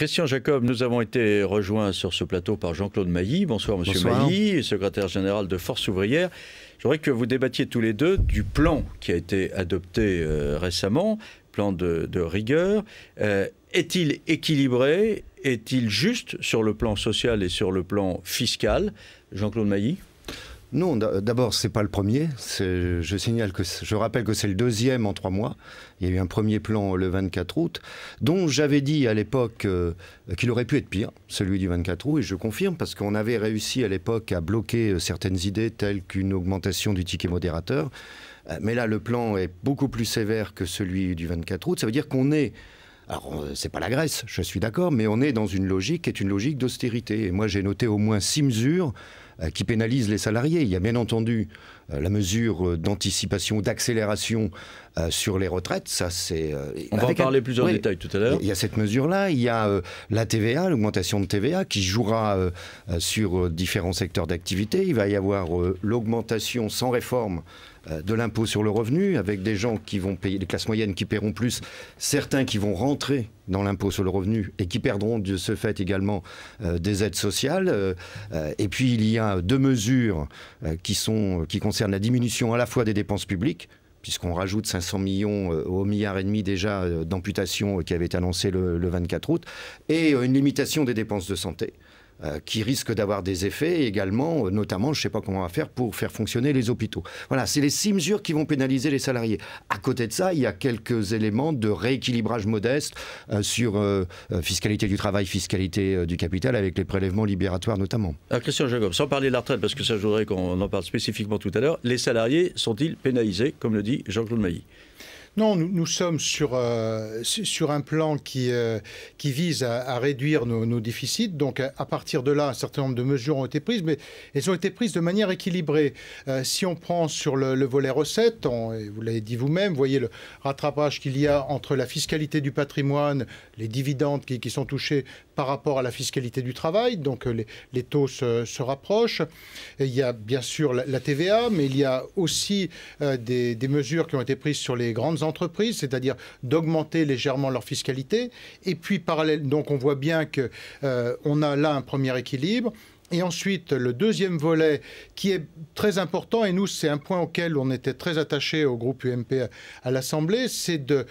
Christian Jacob, nous avons été rejoints sur ce plateau par Jean-Claude Mailly. Bonsoir Monsieur Bonsoir. Mailly, secrétaire général de Force ouvrière. Je voudrais que vous débattiez tous les deux du plan qui a été adopté récemment, plan de rigueur. Est-il équilibré? Est-il juste sur le plan social et sur le plan fiscal? Jean-Claude Mailly. Non, d'abord, ce n'est pas le premier. Je rappelle que c'est le deuxième en 3 mois. Il y a eu un premier plan le 24 août, dont j'avais dit à l'époque qu'il aurait pu être pire, celui du 24 août, et je confirme, parce qu'on avait réussi à l'époque à bloquer certaines idées, telles qu'une augmentation du ticket modérateur. Mais là, le plan est beaucoup plus sévère que celui du 24 août. Ça veut dire qu'on est... Alors, c'est pas la Grèce, je suis d'accord, mais on est dans une logique qui est une logique d'austérité. Et moi, j'ai noté au moins 6 mesures qui pénalisent les salariés. Il y a bien entendu la mesure d'anticipation, d'accélération sur les retraites. Ça, c'est... On va en parler plus en détail tout à l'heure. Il y a cette mesure-là. Il y a la TVA, l'augmentation de TVA, qui jouera sur différents secteurs d'activité. Il va y avoir l'augmentation sans réforme de l'impôt sur le revenu, avec des gens qui vont payer, des classes moyennes qui paieront plus, certains qui vont rentrer dans l'impôt sur le revenu et qui perdront de ce fait également des aides sociales. Et puis il y a 2 mesures qui concernent la diminution à la fois des dépenses publiques, puisqu'on rajoute 500 millions au 1,5 milliard déjà d'amputation qui avait été annoncé le 24 août, et une limitation des dépenses de santé, qui risque d'avoir des effets également, notamment, je ne sais pas comment on va faire pour faire fonctionner les hôpitaux. Voilà, c'est les 6 mesures qui vont pénaliser les salariés. À côté de ça, il y a quelques éléments de rééquilibrage modeste sur fiscalité du travail, fiscalité du capital, avec les prélèvements libératoires notamment. Christian Jacob, sans parler de la retraite, parce que ça, je voudrais qu'on en parle spécifiquement tout à l'heure, les salariés sont-ils pénalisés, comme le dit Jean-Claude Mailly? Non, nous sommes sur un plan qui vise à réduire nos déficits. Donc, à partir de là, un certain nombre de mesures ont été prises, mais elles ont été prises de manière équilibrée. Si on prend sur le volet recettes, vous l'avez dit vous-même, vous voyez le rattrapage qu'il y a entre la fiscalité du patrimoine, les dividendes qui sont touchés par rapport à la fiscalité du travail. Donc, les taux se rapprochent. Et il y a bien sûr la TVA, mais il y a aussi des mesures qui ont été prises sur les grandes entreprises, c'est-à-dire d'augmenter légèrement leur fiscalité. Et puis, parallèle, donc on voit bien qu'on a là un premier équilibre. Et ensuite, le deuxième volet qui est très important, et nous, c'est un point auquel on était très attachés au groupe UMP à l'Assemblée, c'est de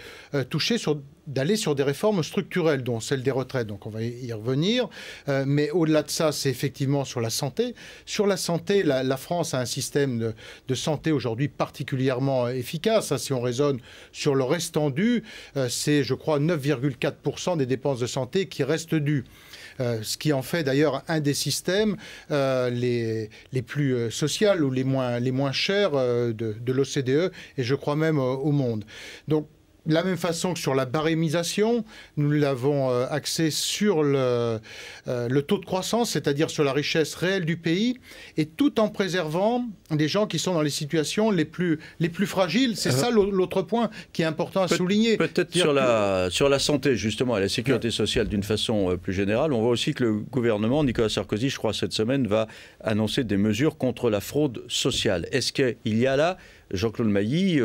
d'aller sur des réformes structurelles, dont celle des retraites. Donc on va y revenir. Mais au-delà de ça, c'est effectivement sur la santé. Sur la santé, la France a un système de santé aujourd'hui particulièrement efficace. Si on raisonne sur le restant dû, c'est, je crois, 9,4% des dépenses de santé qui restent dues. Ce qui en fait d'ailleurs un des systèmes les plus sociaux ou les moins chers de l'OCDE et je crois même au monde. Donc, de la même façon que sur la barémisation, nous l'avons axé sur le taux de croissance, c'est-à-dire sur la richesse réelle du pays, et tout en préservant les gens qui sont dans les situations les plus fragiles. C'est ça l'autre point qui est important à souligner. Peut-être sur la santé, justement, et la sécurité sociale d'une façon plus générale. On voit aussi que le gouvernement, Nicolas Sarkozy, je crois, cette semaine, va annoncer des mesures contre la fraude sociale. Est-ce qu'il y a là, Jean-Claude Mailly,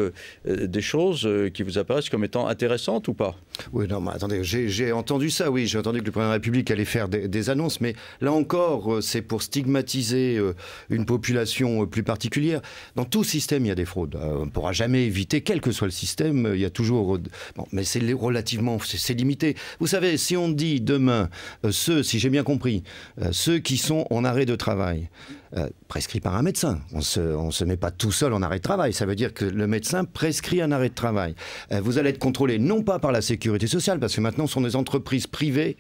des choses qui vous apparaissent comme étant intéressantes ou pas? Oui, non, mais attendez, j'ai entendu ça, oui, j'ai entendu que le président de la République allait faire des annonces, mais là encore, c'est pour stigmatiser une population plus particulière. Dans tout système, il y a des fraudes. On ne pourra jamais éviter, quel que soit le système, il y a toujours... Bon, mais c'est relativement... C'est limité. Vous savez, si on dit demain, si j'ai bien compris, ceux qui sont en arrêt de travail, prescrit par un médecin, on se met pas tout seul en arrêt de travail, ça veut dire que le médecin prescrit un arrêt de travail. Vous allez être contrôlé non pas par la sécurité sociale, parce que maintenant ce sont des entreprises privées,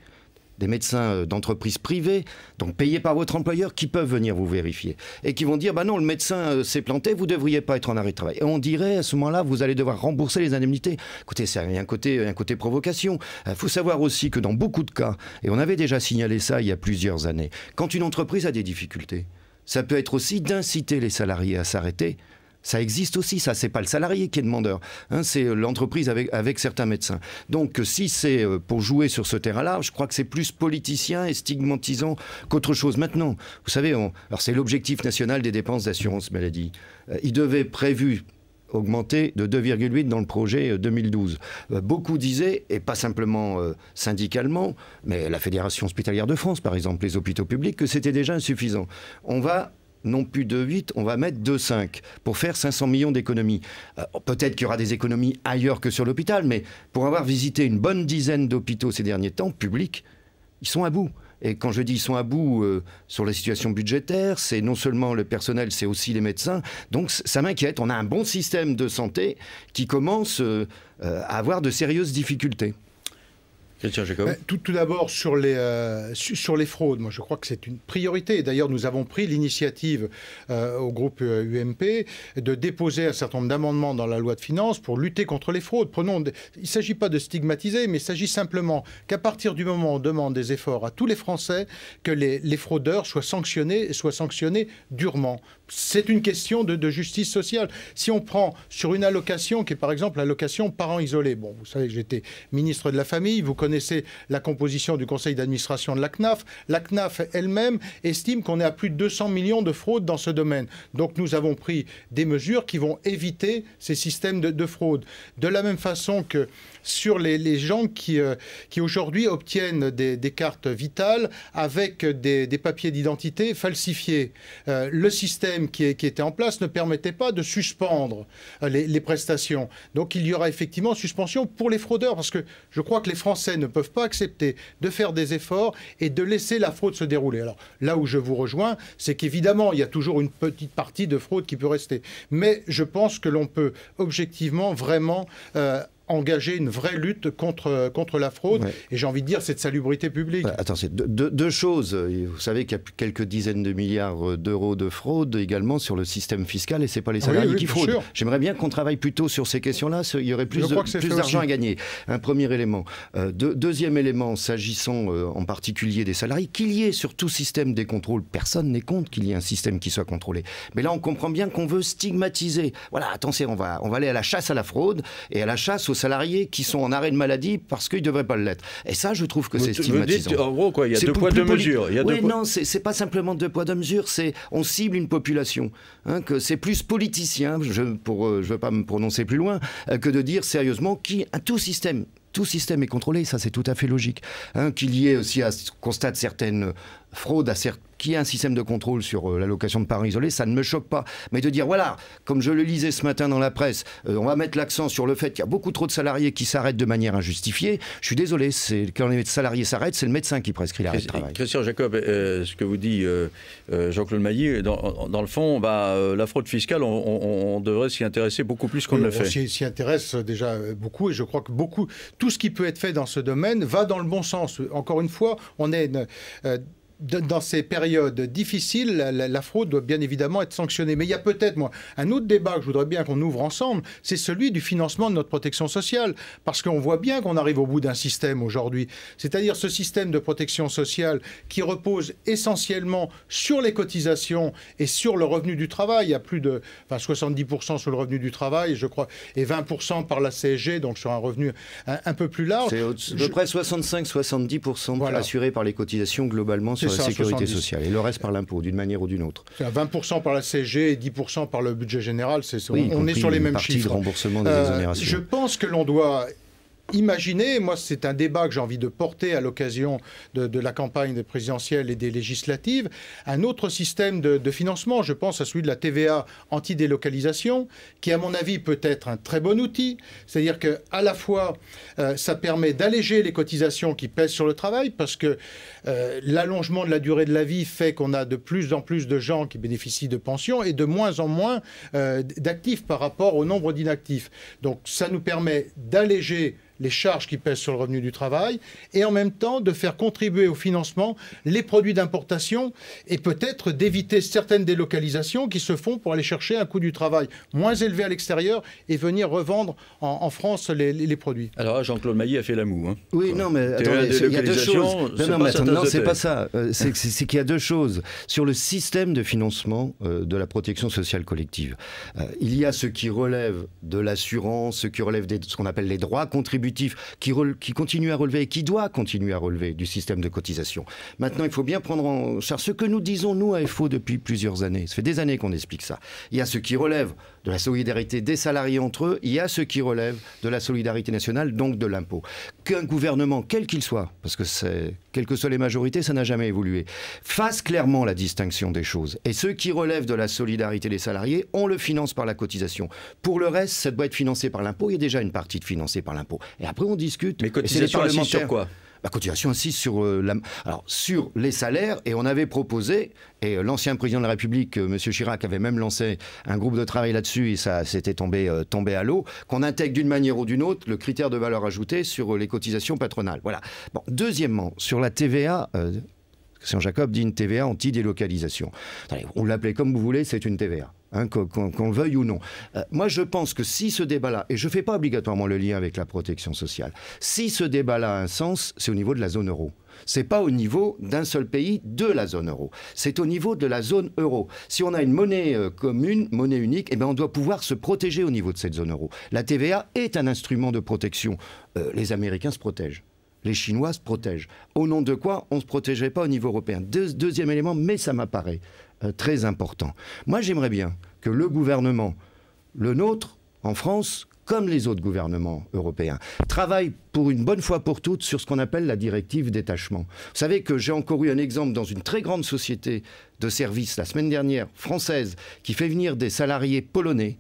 des médecins d'entreprises privées, donc payés par votre employeur, qui peuvent venir vous vérifier. Et qui vont dire, bah non, le médecin s'est planté, vous ne devriez pas être en arrêt de travail. Et on dirait, à ce moment-là, vous allez devoir rembourser les indemnités. Écoutez, il y a un côté provocation. Il faut savoir aussi que dans beaucoup de cas, et on avait déjà signalé ça il y a plusieurs années, quand une entreprise a des difficultés, ça peut être aussi d'inciter les salariés à s'arrêter. Ça existe aussi, ça, c'est pas le salarié qui est demandeur, hein, c'est l'entreprise avec certains médecins. Donc si c'est pour jouer sur ce terrain-là, je crois que c'est plus politicien et stigmatisant qu'autre chose. Maintenant, vous savez, alors c'est l'objectif national des dépenses d'assurance maladie. Il devait prévu augmenté de 2,8 dans le projet 2012. Beaucoup disaient, et pas simplement syndicalement, mais la Fédération hospitalière de France, par exemple, les hôpitaux publics, que c'était déjà insuffisant. On va non plus 2,8, on va mettre 2,5 pour faire 500 millions d'économies. Peut-être qu'il y aura des économies ailleurs que sur l'hôpital, mais pour avoir visité une bonne dizaine d'hôpitaux ces derniers temps, publics, ils sont à bout. Et quand je dis ils sont à bout sur la situation budgétaire, c'est non seulement le personnel, c'est aussi les médecins. Donc ça m'inquiète. On a un bon système de santé qui commence à avoir de sérieuses difficultés. Christian Jacob. Tout d'abord, sur les fraudes, moi je crois que c'est une priorité. D'ailleurs, nous avons pris l'initiative au groupe UMP de déposer un certain nombre d'amendements dans la loi de finances pour lutter contre les fraudes. Il ne s'agit pas de stigmatiser, mais il s'agit simplement qu'à partir du moment où on demande des efforts à tous les Français, que les fraudeurs soient sanctionnés durement. C'est une question de justice sociale. Si on prend sur une allocation qui est par exemple l'allocation parents isolés, bon, vous savez que j'étais ministre de la Famille, vous connaissez la composition du conseil d'administration de la CNAF. La CNAF elle-même estime qu'on est à plus de 200 millions de fraudes dans ce domaine. Donc nous avons pris des mesures qui vont éviter ces systèmes de fraude. De la même façon que sur les gens qui aujourd'hui obtiennent des cartes vitales avec des papiers d'identité falsifiés. Le système qui était en place ne permettait pas de suspendre les prestations. Donc il y aura effectivement suspension pour les fraudeurs, parce que je crois que les Français ne peuvent pas accepter de faire des efforts et de laisser la fraude se dérouler. Alors là où je vous rejoins, c'est qu'évidemment, il y a toujours une petite partie de fraude qui peut rester. Mais je pense que l'on peut objectivement vraiment engager une vraie lutte contre la fraude. Ouais. Et j'ai envie de dire, c'est de salubrité publique. Attends, c'est deux choses. Vous savez qu'il y a quelques dizaines de milliards d'euros de fraude également sur le système fiscal, et ce n'est pas les salariés qui fraudent. J'aimerais bien qu'on travaille plutôt sur ces questions-là. Il y aurait plus d'argent à gagner. Un premier élément. Deuxième élément, s'agissant en particulier des salariés, qu'il y ait sur tout système des contrôles, personne n'est contre qu'il y ait un système qui soit contrôlé. Mais là, on comprend bien qu'on veut stigmatiser. Voilà, attention, on va aller à la chasse à la fraude et à la chasse aux salariés qui sont en arrêt de maladie parce qu'ils ne devraient pas l'être. Et ça, je trouve que c'est stigmatisant. Vous dites, en gros, quoi, il y a deux poids, deux mesures. Oui, non, c'est pas simplement deux poids, deux mesures, c'est on cible une population. Hein, que c'est plus politicien, je veux pas me prononcer plus loin, que de dire sérieusement tout système est contrôlé, ça c'est tout à fait logique. Hein, qu'il y ait aussi, constate certaines fraudes, qu'il y ait un système de contrôle sur l'allocation de parents isolés, ça ne me choque pas. Mais de dire, voilà, comme je le lisais ce matin dans la presse, on va mettre l'accent sur le fait qu'il y a beaucoup trop de salariés qui s'arrêtent de manière injustifiée. Je suis désolé, quand les salariés s'arrêtent, c'est le médecin qui prescrit l'arrêt de travail. Christian Jacob, ce que vous dit Jean-Claude Mailly, dans le fond, la fraude fiscale, on devrait s'y intéresser beaucoup plus qu'on ne le fait. On s'y intéresse déjà beaucoup, et je crois que tout ce qui peut être fait dans ce domaine va dans le bon sens. Encore une fois, on est dans ces périodes difficiles, la fraude doit bien évidemment être sanctionnée. Mais il y a peut-être, un autre débat que je voudrais bien qu'on ouvre ensemble, c'est celui du financement de notre protection sociale. Parce qu'on voit bien qu'on arrive au bout d'un système aujourd'hui. C'est-à-dire ce système de protection sociale qui repose essentiellement sur les cotisations et sur le revenu du travail. Il y a plus de 70% sur le revenu du travail, je crois, et 20% par la CSG, donc sur un revenu un peu plus large. C'est à peu près 65-70% voilà. Assurés par les cotisations globalement sur la sécurité sociale, et le reste par l'impôt, d'une manière ou d'une autre. C'est à 20% par la CSG et 10% par le budget général. On est sur les mêmes chiffres. De remboursement des exonérations. Je pense que l'on doit imaginez, moi c'est un débat que j'ai envie de porter à l'occasion de la campagne présidentielle et des législatives, un autre système de financement. Je pense à celui de la TVA anti-délocalisation, qui à mon avis peut être un très bon outil. C'est-à-dire qu'à la fois, ça permet d'alléger les cotisations qui pèsent sur le travail, parce que l'allongement de la durée de la vie fait qu'on a de plus en plus de gens qui bénéficient de pensions et de moins en moins d'actifs par rapport au nombre d'inactifs. Donc ça nous permet d'alléger les charges qui pèsent sur le revenu du travail, et en même temps de faire contribuer au financement les produits d'importation, et peut-être d'éviter certaines délocalisations qui se font pour aller chercher un coût du travail moins élevé à l'extérieur et venir revendre en France les produits. Alors Jean-Claude Mailly a fait la moue. Hein. Oui, non, mais attendez, il y a deux choses. Non, c'est pas ça. C'est qu'il y a deux choses. Sur le système de financement de la protection sociale collective, il y a ce qui relève de l'assurance, ce qui relève de ce qu'on appelle les droits contributifs contributif qui continue à relever et qui doit continuer à relever du système de cotisation. Maintenant, il faut bien prendre en charge ce que nous disons, nous, à FO, depuis plusieurs années. Ça fait des années qu'on explique ça. Il y a ce qui relève de la solidarité des salariés entre eux, il y a ce qui relève de la solidarité nationale, donc de l'impôt. Qu'un gouvernement, quel qu'il soit, parce que quelles que soient les majorités, ça n'a jamais évolué, fasse clairement la distinction des choses. Et ce qui relève de la solidarité des salariés, on le finance par la cotisation. Pour le reste, ça doit être financé par l'impôt. Il y a déjà une partie de financée par l'impôt. Et après, on discute. Mais cotisation assise sur quoi ? La cotisation assise sur les salaires, et on avait proposé, et l'ancien président de la République, M. Chirac, avait même lancé un groupe de travail là-dessus, et ça s'était tombé à l'eau, qu'on intègre d'une manière ou d'une autre le critère de valeur ajoutée sur les cotisations patronales. Voilà. Bon, deuxièmement, sur la TVA... Christian Jacob dit une TVA anti-délocalisation. On l'appelait comme vous voulez, c'est une TVA. Hein, qu'on le veuille ou non. Moi, je pense que si ce débat-là, et je ne fais pas obligatoirement le lien avec la protection sociale, si ce débat-là a un sens, c'est au niveau de la zone euro. Ce n'est pas au niveau d'un seul pays de la zone euro. C'est au niveau de la zone euro. Si on a une monnaie commune, monnaie unique, eh bien on doit pouvoir se protéger au niveau de cette zone euro. La TVA est un instrument de protection. Les Américains se protègent. Les Chinois se protègent. Au nom de quoi on ne se protégerait pas au niveau européen. Deuxième élément, mais ça m'apparaît très important. Moi, j'aimerais bien que le gouvernement, le nôtre, en France, comme les autres gouvernements européens, travaille pour une bonne fois pour toutes sur ce qu'on appelle la directive détachement. Vous savez que j'ai encore eu un exemple dans une très grande société de services, la semaine dernière, française, qui fait venir des salariés polonais,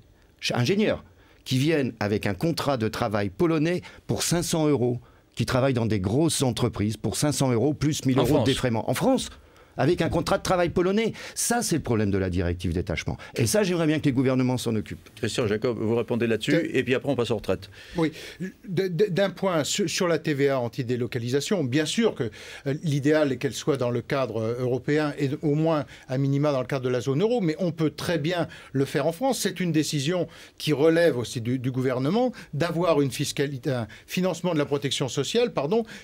ingénieurs, qui viennent avec un contrat de travail polonais pour 500 €, qui travaillent dans des grosses entreprises pour 500 € plus 1000 € de défraiement. En France, avec un contrat de travail polonais. Ça, c'est le problème de la directive détachement. Et ça, j'aimerais bien que les gouvernements s'en occupent. Christian Jacob, vous répondez là-dessus, et puis après on passe en retraite. Oui, d'un point sur la TVA anti-délocalisation, bien sûr que l'idéal est qu'elle soit dans le cadre européen et au moins à minima dans le cadre de la zone euro, mais on peut très bien le faire en France. C'est une décision qui relève aussi du gouvernement d'avoir une fiscalité, un financement de la protection sociale,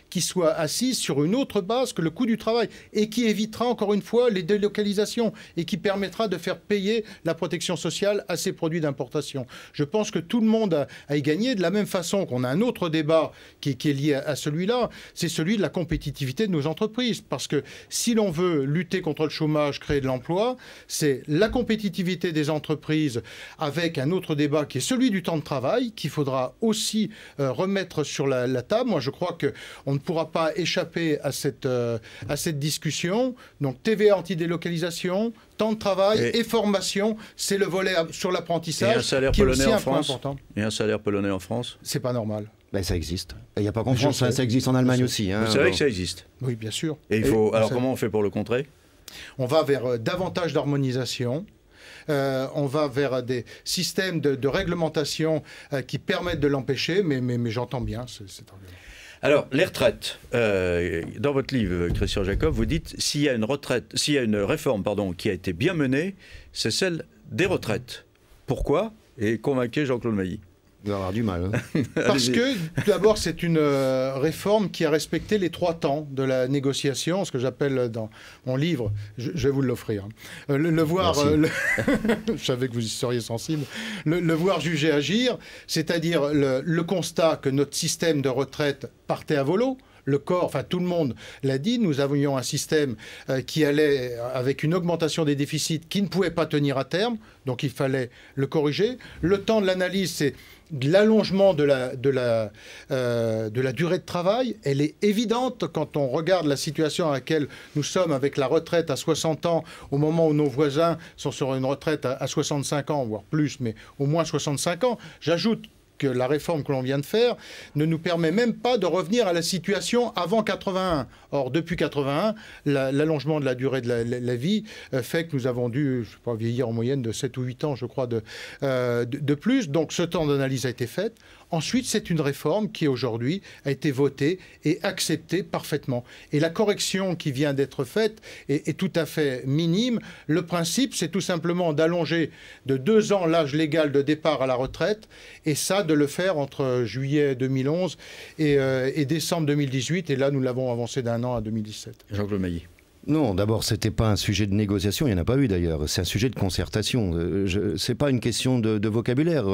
qui soit assise sur une autre base que le coût du travail et qui évitera encore une fois les délocalisations et qui permettra de faire payer la protection sociale à ces produits d'importation. Je pense que tout le monde a y gagné, de la même façon qu'on a un autre débat qui est lié à celui-là, c'est celui de la compétitivité de nos entreprises. Parce que si l'on veut lutter contre le chômage, créer de l'emploi, c'est la compétitivité des entreprises avec un autre débat qui est celui du temps de travail qu'il faudra aussi remettre sur la table. Moi, je crois qu'on ne pourra pas échapper à cette discussion. Donc TVA anti-délocalisation, temps de travail et formation, c'est le volet sur l'apprentissage. Et un salaire polonais en France. Et un salaire polonais en France. C'est pas normal. Ben, ça existe. Il n'y a pas qu'en France, ça existe en Allemagne aussi. Vous savez que ça existe. Oui, bien sûr. Et il faut. Alors comment on fait pour le contrer? On va vers davantage d'harmonisation. On va vers des systèmes de réglementation qui permettent de l'empêcher, mais j'entends bien cet argument. Alors, les retraites. Dans votre livre, Christian Jacob, vous dites s'il y a une réforme qui a été bien menée, c'est celle des retraites. Pourquoi? Et convainquez Jean-Claude Mailly. Il va avoir du mal. Hein. Parce que, tout d'abord, c'est une réforme qui a respecté les 3 temps de la négociation, ce que j'appelle dans mon livre, je vais vous l'offrir, le voir, je savais que vous y seriez sensible, le voir juger agir, c'est-à-dire le constat que notre système de retraite partait à volo. Le corps, enfin tout le monde l'a dit, nous avions un système qui allait avec une augmentation des déficits qui ne pouvait pas tenir à terme, donc il fallait le corriger. Le temps de l'analyse, c'est l'allongement de la durée de travail. Elle est évidente quand on regarde la situation à laquelle nous sommes avec la retraite à 60 ans, au moment où nos voisins sont sur une retraite à 65 ans, voire plus, mais au moins 65 ans. J'ajoute que la réforme que l'on vient de faire ne nous permet même pas de revenir à la situation avant 81. Or, depuis 81, l'allongement de la durée de la vie fait que nous avons dû, je sais pas, vieillir en moyenne de 7 ou 8 ans, je crois, de plus. Donc, ce temps d'analyse a été fait. Ensuite, c'est une réforme qui, aujourd'hui, a été votée et acceptée parfaitement. Et la correction qui vient d'être faite est tout à fait minime. Le principe, c'est tout simplement d'allonger de 2 ans l'âge légal de départ à la retraite, et ça, de le faire entre juillet 2011 et décembre 2018. Et là, nous l'avons avancé d'1 an à 2017. Jean-Claude Mailly. Non, d'abord, c'était pas un sujet de négociation, il n'y en a pas eu d'ailleurs, c'est un sujet de concertation. C'est pas une question de vocabulaire.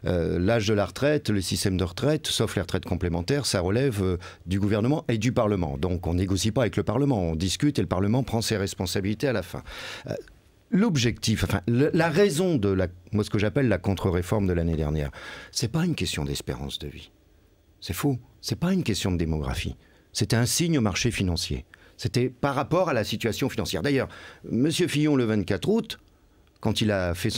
L'âge de la retraite, le système de retraite, sauf les retraites complémentaires, ça relève du gouvernement et du Parlement. Donc on négocie pas avec le Parlement, on discute et le Parlement prend ses responsabilités à la fin. L'objectif, enfin, la raison de moi, ce que j'appelle la contre-réforme de l'année dernière, c'est pas une question d'espérance de vie. C'est faux. C'est pas une question de démographie. C'était un signe au marché financier. C'était par rapport à la situation financière. D'ailleurs, M. Fillon, le 24 août, quand il a fait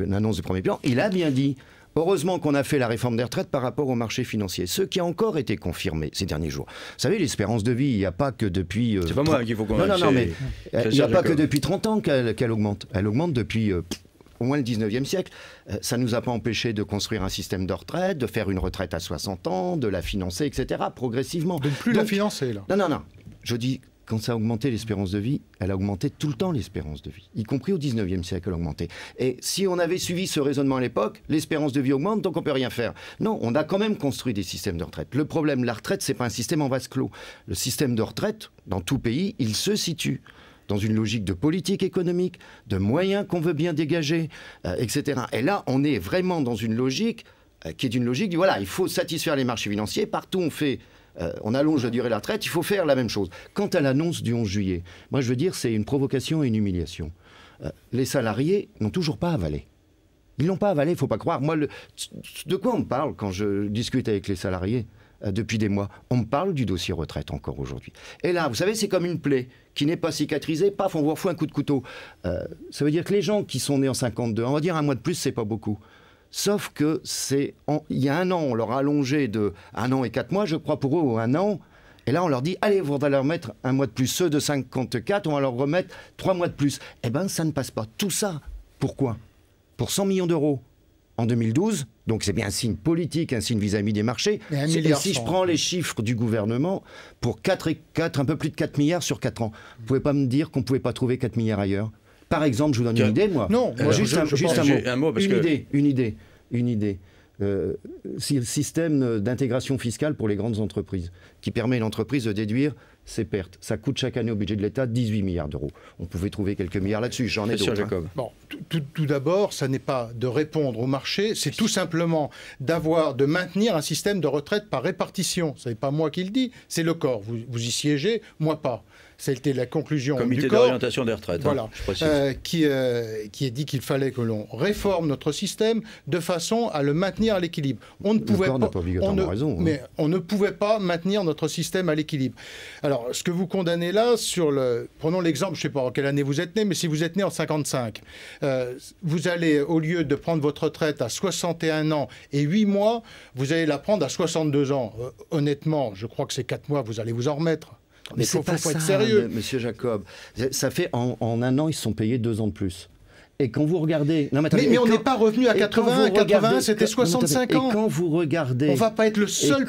l'annonce du premier plan, il a bien dit « Heureusement qu'on a fait la réforme des retraites par rapport au marché financier », ce qui a encore été confirmé ces derniers jours. Vous savez, l'espérance de vie, il n'y a pas que depuis... c'est pas moi qu'il faut convaincre. Non, mais il n'y a pas que depuis 30 ans qu'elle augmente. Elle augmente depuis... au moins le 19e siècle, ça ne nous a pas empêché de construire un système de retraite, de faire une retraite à 60 ans, de la financer, etc., progressivement. De ne plus la financer, là. Non. Je dis, quand ça a augmenté l'espérance de vie, elle a augmenté tout le temps l'espérance de vie, y compris au 19e siècle, elle a augmenté. Et si on avait suivi ce raisonnement à l'époque, l'espérance de vie augmente, donc on ne peut rien faire. Non, on a quand même construit des systèmes de retraite. Le problème, la retraite, ce n'est pas un système en vase clos. Le système de retraite, dans tout pays, il se situe dans une logique de politique économique, de moyens qu'on veut bien dégager, etc. Et là, on est vraiment dans une logique qui est une logique du voilà, il faut satisfaire les marchés financiers. Partout, on allonge la durée de la retraite, il faut faire la même chose. Quant à l'annonce du 11 juillet, moi, je veux dire, c'est une provocation et une humiliation. Les salariés n'ont toujours pas avalé. Ils n'ont pas avalé, il ne faut pas croire. Moi, de quoi on me parle quand je discute avec les salariés depuis des mois? On me parle du dossier retraite encore aujourd'hui. Et là, vous savez, c'est comme une plaie qui n'est pas cicatrisée, paf, on vous refout un coup de couteau. Ça veut dire que les gens qui sont nés en 52, on va dire un mois de plus, c'est pas beaucoup. Sauf que il y a un an, on leur a allongé de 1 an et 4 mois, je crois pour eux, ou 1 an. Et là, on leur dit, allez, vous allez leur mettre 1 mois de plus. Ceux de 54, on va leur remettre 3 mois de plus. Eh bien, ça ne passe pas. Tout ça, pourquoi? Pour 100 millions d'euros en 2012. Donc c'est bien un signe politique, un signe vis-à-vis des marchés. Et si je prends les chiffres du gouvernement, pour un peu plus de 4 milliards sur 4 ans, vous ne pouvez pas me dire qu'on ne pouvait pas trouver 4 milliards ailleurs? Par exemple, je vous donne une idée, moi. Non, juste un mot. Une idée. Système d'intégration fiscale pour les grandes entreprises, qui permet à l'entreprise de déduire ses pertes. Ça coûte chaque année au budget de l'État 18 milliards d'euros. On pouvait trouver quelques milliards là-dessus, j'en ai d'autres. Bon, tout d'abord, ça n'est pas de répondre au marché, c'est tout simplement de maintenir un système de retraite par répartition. Ce n'est pas moi qui le dis, c'est le corps. Vous y siégez, moi pas. C'était la conclusion du corps. Comité d'orientation des retraites, voilà, je précise. Qui a dit qu'il fallait que l'on réforme notre système de façon à le maintenir à l'équilibre. On ne pouvait pas, mais on ne pouvait pas maintenir notre système à l'équilibre. Alors, ce que vous condamnez là, prenons l'exemple, je ne sais pas en quelle année vous êtes né, mais si vous êtes né en 55, vous allez, au lieu de prendre votre retraite à 61 ans et 8 mois, vous allez la prendre à 62 ans. Honnêtement, je crois que ces 4 mois, vous allez vous en remettre. Mais il faut être sérieux. Monsieur Jacob, ça fait en 1 an, ils se sont payés 2 ans de plus. Et quand vous regardez... Non, mais on n'est pas revenu à 80, 81, c'était 65 ans. Et quand vous regardez... On ne va pas être le seul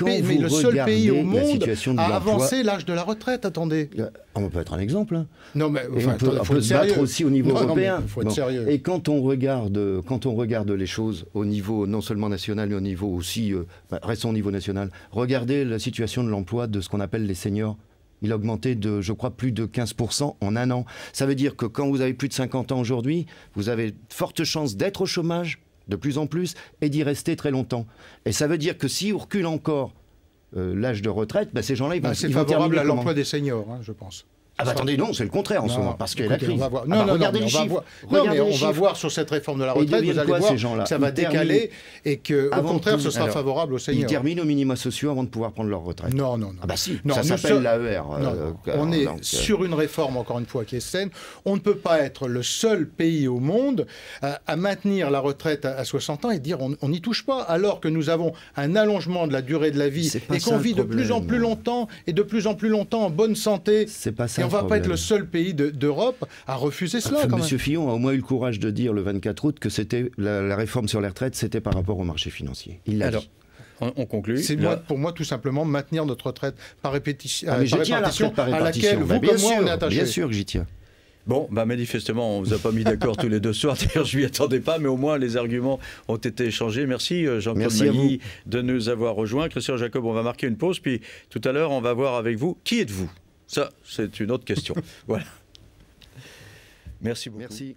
pays au monde à avancer l'âge de la retraite, attendez. On peut être un exemple. Hein. Non, mais on peut se battre aussi au niveau européen. Il faut être sérieux. Et quand on regarde les choses au niveau non seulement national, mais au niveau aussi... restons au niveau national. Regardez la situation de l'emploi de ce qu'on appelle les seniors. Il a augmenté de, je crois, plus de 15% en 1 an. Ça veut dire que quand vous avez plus de 50 ans aujourd'hui, vous avez de fortes chances d'être au chômage, de plus en plus, et d'y rester très longtemps. Et ça veut dire que si on recule encore l'âge de retraite, ces gens-là, ils vont c'est favorable à l'emploi des seniors, je pense. Ah bah attendez, non, c'est le contraire en ce moment, parce qu'il y a la crise. Regardez les chiffres. Non, mais on va voir sur cette réforme de la retraite, vous allez voir que ça va décaler et qu'au contraire, ce sera favorable aux seniors. Ils terminent aux minima sociaux avant de pouvoir prendre leur retraite. Non. Ah bah si, ça s'appelle l'AER. On est sur une réforme, encore une fois, qui est saine. On ne peut pas être le seul pays au monde à maintenir la retraite à 60 ans et dire on n'y touche pas, alors que nous avons un allongement de la durée de la vie et qu'on vit de plus en plus longtemps et de plus en plus longtemps en bonne santé. C'est pas ça. On ne va pas être le seul pays d'Europe à refuser cela. Monsieur Fillon a au moins eu le courage de dire le 24 août que c'était la réforme sur les retraites, c'était par rapport au marché financier. Il l'a dit. On conclut. C'est pour moi tout simplement maintenir notre retraite par répartition, mais je tiens à la retraite par répartition. À laquelle vous comme moi on est attaché. Bien sûr que j'y tiens. Bon, manifestement, on ne vous a pas mis d'accord tous les 2 soirs. D'ailleurs, je ne m'y attendais pas, mais au moins les arguments ont été échangés. Merci Jean-Claude Mailly de nous avoir rejoints. Christian Jacob, on va marquer une pause, puis tout à l'heure, on va voir avec vous qui êtes-vous. Ça, c'est une autre question. Voilà. Merci beaucoup. Merci.